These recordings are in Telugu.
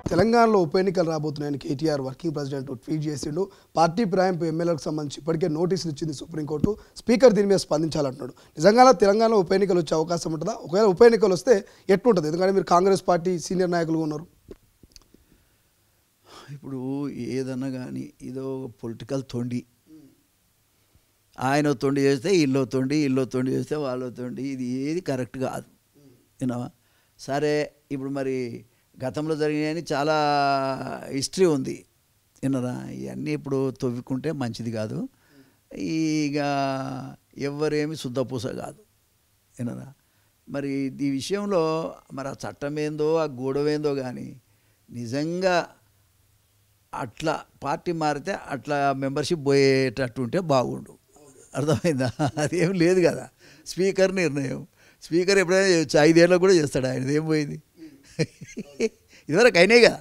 తెలంగాణలో ఉప ఎన్నికలు రాబోతున్నాయని కేటీఆర్ వర్కింగ్ ప్రెసిడెంట్ ట్వీట్ చేసిండు. పార్టీ ఫిరాయింపు ఎమ్మెల్యేలకు సంబంధించి ఇప్పటికే నోటీసులు ఇచ్చింది సుప్రీంకోర్టు. స్పీకర్ దీని మీద స్పందించాలంటున్నాడు. నిజంగా తెలంగాణలో ఉప ఎన్నికలు వచ్చే అవకాశం ఉంటుందా? ఒకవేళ ఉప ఎన్నికలు వస్తే ఎట్లుంటుంది? ఎందుకంటే మీరు కాంగ్రెస్ పార్టీ సీనియర్ నాయకులుగా ఉన్నారు. ఇప్పుడు ఏదన్నా కానీ ఇదో పొలిటికల్ తొండి, ఆయన తొండి చేస్తే ఇల్లో తొండి చేస్తే వాళ్ళ తొండి, ఇది ఏది కరెక్ట్ కాదు. విన్నావా? సరే, ఇప్పుడు మరి గతంలో జరిగినాయని చాలా హిస్టరీ ఉంది, విన్నారా? ఇవన్నీ ఇప్పుడు తవ్వుకుంటే మంచిది కాదు. ఇక ఎవరేమి శుద్ధపూస కాదు, విన్నారా? మరి ఈ విషయంలో మరి ఆ చట్టం ఏందో ఆ గొడవేందో కానీ నిజంగా అట్లా పార్టీ మారితే అట్లా మెంబర్షిప్ పోయేటట్టు ఉంటే బాగుండు. అర్థమైందా? అదేం లేదు కదా. స్పీకర్ నిర్ణయం, స్పీకర్ ఎప్పుడైనా చేయొచ్చు. 5 ఏళ్ళకు కూడా చేస్తాడు. ఆయనది ఏం పోయింది? ఇదివరకు అయినాయి కదా,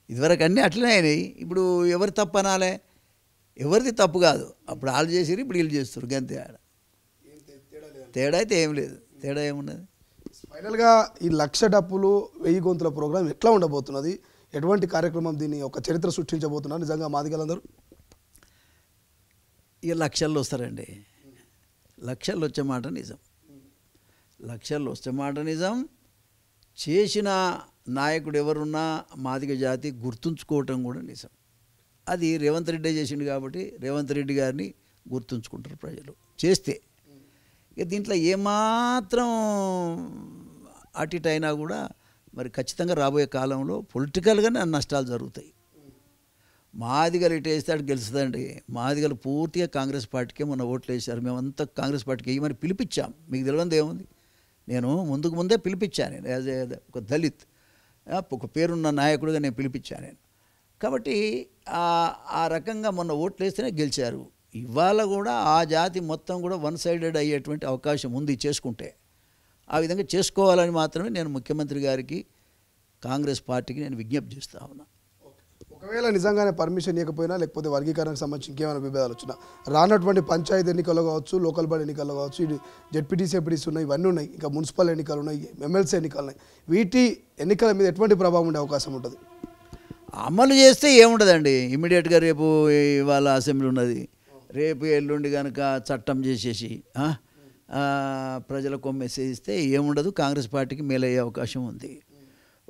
ఇదివరకు అన్నీ అట్లనే అయినాయి. ఇప్పుడు ఎవరి తప్పు అనాలే? ఎవరిది తప్పు కాదు. అప్పుడు వాళ్ళు చేసిరు, ఇప్పుడు వీళ్ళు చేస్తారు. గంతే. తేడా అయితే ఏం లేదు. తేడా ఏమున్నది? ఫైనల్గా ఈ 1,00,000 డప్పులు 1000 గొంతుల ప్రోగ్రాం ఎట్లా ఉండబోతున్నది? ఎటువంటి కార్యక్రమం? దీన్ని ఒక చరిత్ర సృష్టించబోతున్నారు నిజంగా మాదిగలందరూ? ఇక లక్షల్లో వస్తారండి. లక్షల్లో వచ్చే మాట నిజం. లక్షల్లో వచ్చే మాట నిజం. చేసిన నాయకుడు ఎవరున్నా మాదిగ జాతి గుర్తుంచుకోవటం కూడా నిజం. అది రేవంత్ రెడ్డి చేసిండు కాబట్టి రేవంత్ రెడ్డి గారిని గుర్తుంచుకుంటారు ప్రజలు చేస్తే. ఇక దీంట్లో ఏమాత్రం అటు ఇటు అయినా కూడా మరి ఖచ్చితంగా రాబోయే కాలంలో పొలిటికల్గానే నష్టాలు జరుగుతాయి. మాదిగలు ఇటు వేస్తే అటు గెలుస్తుందండి. మాదిగలు పూర్తిగా కాంగ్రెస్ పార్టీకే మొన్న ఓట్లు వేశారు. మేమంతా కాంగ్రెస్ పార్టీకి వేయమని పిలిపించాం. మీకు తెలియదు ఏముంది? నేను ముందే పిలిపించాను. నేను యాజ్ ఏ ఒక దళిత్, ఒక పేరున్న నాయకుడిగా నేను పిలిపించాను నేను. కాబట్టి ఆ రకంగా మొన్న ఓట్లు వేస్తేనే గెలిచారు. ఇవాళ కూడా ఆ జాతి మొత్తం కూడా వన్ సైడెడ్ అయ్యేటువంటి అవకాశం ఉంది చేసుకుంటే. ఆ విధంగా చేసుకోవాలని మాత్రమే నేను ముఖ్యమంత్రి గారికి, కాంగ్రెస్ పార్టీకి నేను విజ్ఞప్తి చేస్తా ఉన్నా. ఒకవేళ నిజంగానే పర్మిషన్ ఇవ్వకపోయినా, లేకపోతే వర్గీకరణకు సంబంధించి ఇంకేమైనా విభేదాలు వచ్చినా, రానటువంటి పంచాయతీ ఎన్నికల్లో కావచ్చు, లోకల్ బాడీ ఎన్నికల్లో కావచ్చు, ఇది జెడ్పీటీసీ ఎంపీటీసీ ఉన్నాయి, ఇవన్నీ ఉన్నాయి, ఇంకా మున్సిపల్ ఎన్నికలు ఉన్నాయి, ఎమ్మెల్సీ ఎన్నికలు ఉన్నాయి. వీటి ఎన్నికల మీద ఎటువంటి ప్రభావం ఉండే అవకాశం ఉంటుంది? అమలు చేస్తే ఏముండదండి. ఇమ్మీడియట్గా రేపు ఇవాళ అసెంబ్లీ ఉన్నది, రేపు ఎల్లుండి కనుక చట్టం చేసేసి ప్రజలకు మెసేజ్ ఇస్తే ఏముండదు. కాంగ్రెస్ పార్టీకి మేలయ్యే అవకాశం ఉంది.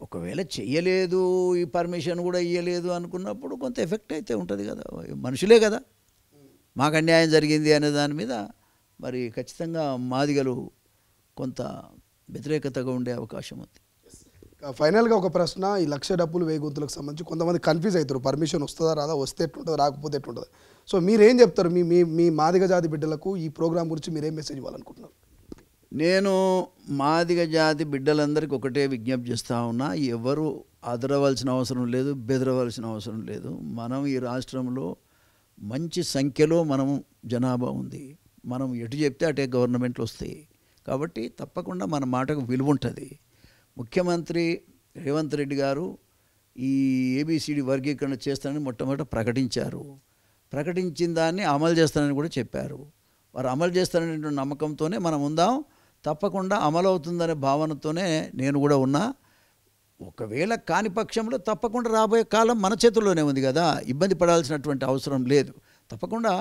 ఒకవేళ చెయ్యలేదు, ఈ పర్మిషన్ కూడా ఇవ్వలేదు అనుకున్నప్పుడు కొంత ఎఫెక్ట్ అయితే ఉంటుంది కదా. మనుషులే కదా. మాకు అన్యాయం జరిగింది అనే దాని మీద మరి ఖచ్చితంగా మాదిగలు కొంత వ్యతిరేకతగా ఉండే అవకాశం ఉంది. ఫైనల్గా ఒక ప్రశ్న, ఈ 1,00,000 డప్పులు 1000 గొంతులకు సంబంధించి కొంతమంది కన్ఫ్యూజ్ అవుతారు. పర్మిషన్ వస్తుందా రాదా, వస్తే ఎట్లుంటుంది, రాకపోతే ఎట్లుంటుంది? సో మీరేం చెప్తారు మీ మాదిగ జాతి బిడ్డలకు ఈ ప్రోగ్రాం గురించి మీరేం మెసేజ్ ఇవ్వాలనుకుంటున్నారు? నేను మాదిగ జాతి బిడ్డలందరికీ ఒకటే విజ్ఞప్తి చేస్తూ ఉన్నా. ఎవరు అదరవలసిన అవసరం లేదు, బెదరవలసిన అవసరం లేదు. మనం ఈ రాష్ట్రంలో మంచి సంఖ్యలో మనం జనాభా ఉంది. మనం ఎటు చెప్తే అటే గవర్నమెంట్లు వస్తాయి. కాబట్టి తప్పకుండా మన మాటకు విలువ ఉంటుంది. ముఖ్యమంత్రి రేవంత్ రెడ్డి గారు ఈ ఏబిసిడి వర్గీకరణ చేస్తానని మొట్టమొదట ప్రకటించారు. ప్రకటించిన దాన్ని అమలు చేస్తానని కూడా చెప్పారు. వారు అమలు చేస్తారనే నమ్మకంతోనే మనం ఉందాం. తప్పకుండా అమలు అవుతుందనే భావనతోనే నేను కూడా ఉన్నా. ఒకవేళ కాని పక్షంలో తప్పకుండా రాబోయే కాలం మన చేతుల్లోనే ఉంది కదా, ఇబ్బంది పడాల్సినటువంటి అవసరం లేదు. తప్పకుండా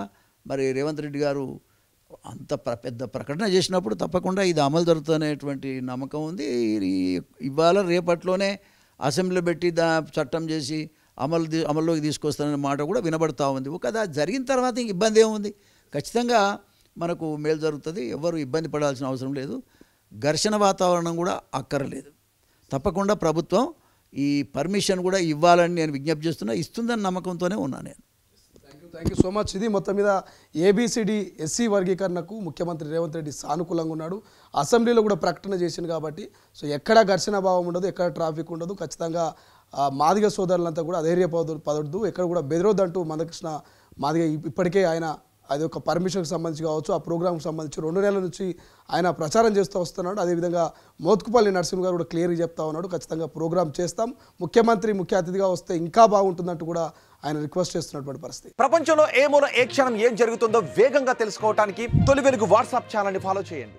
మరి రేవంత్ రెడ్డి గారు అంత పెద్ద ప్రకటన చేసినప్పుడు తప్పకుండా ఇది అమలు జరుగుతున్నటువంటి నమ్మకం ఉంది. ఇవాళ రేపట్లోనే అసెంబ్లీలో పెట్టి చట్టం చేసి అమల్లోకి తీసుకొస్తాననే మాట కూడా వినబడతా ఉంది. ఒకదా జరిగిన తర్వాత ఇంక ఇబ్బంది ఏముంది? ఖచ్చితంగా మనకు మేలు జరుగుతుంది. ఎవరు ఇబ్బంది పడాల్సిన అవసరం లేదు. ఘర్షణ వాతావరణం కూడా అక్కర్లేదు. తప్పకుండా ప్రభుత్వం ఈ పర్మిషన్ కూడా ఇవ్వాలని నేను విజ్ఞప్తి చేస్తున్నా. ఇస్తుందని నమ్మకంతోనే ఉన్నాను నేను. Thank you so much. ఇది మొత్తం మీద ఏబిసిడి ఎస్సీ వర్గీకరణకు ముఖ్యమంత్రి రేవంత్ రెడ్డి సానుకూలంగా ఉన్నాడు. అసెంబ్లీలో కూడా ప్రకటన చేసింది కాబట్టి సో ఎక్కడ ఘర్షణ భావం ఉండదు, ఎక్కడ ట్రాఫిక్ ఉండదు. ఖచ్చితంగా మాదిగ సోదరులంతా కూడా అధైర్యపడద్దు, ఎక్కడ కూడా బెదరొద్దంటూ మందకృష్ణ మాదిగ ఇప్పటికే ఆయన అది ఒక పర్మిషన్కి సంబంధించి కావచ్చు, ఆ ప్రోగ్రామ్కి సంబంధించి 2 నెలల నుంచి ఆయన ప్రచారం చేస్తూ వస్తున్నాడు. అదేవిధంగా మోత్కుపల్లి నరసింహ గారు కూడా క్లియర్గా చెప్తా ఉన్నాడు, ఖచ్చితంగా ప్రోగ్రామ్ చేస్తాం, ముఖ్యమంత్రి ముఖ్య అతిథిగా వస్తే ఇంకా బాగుంటుందంటూ కూడా ఆయన రిక్వెస్ట్ చేస్తున్నటువంటి పరిస్థితి. ప్రపంచంలో ఏ మూల ఏ క్షణం ఏం జరుగుతుందో వేగంగా తెలుసుకోవడానికి తొలి వెలుగు వాట్సాప్ ఛానల్ని ఫాలో చేయండి.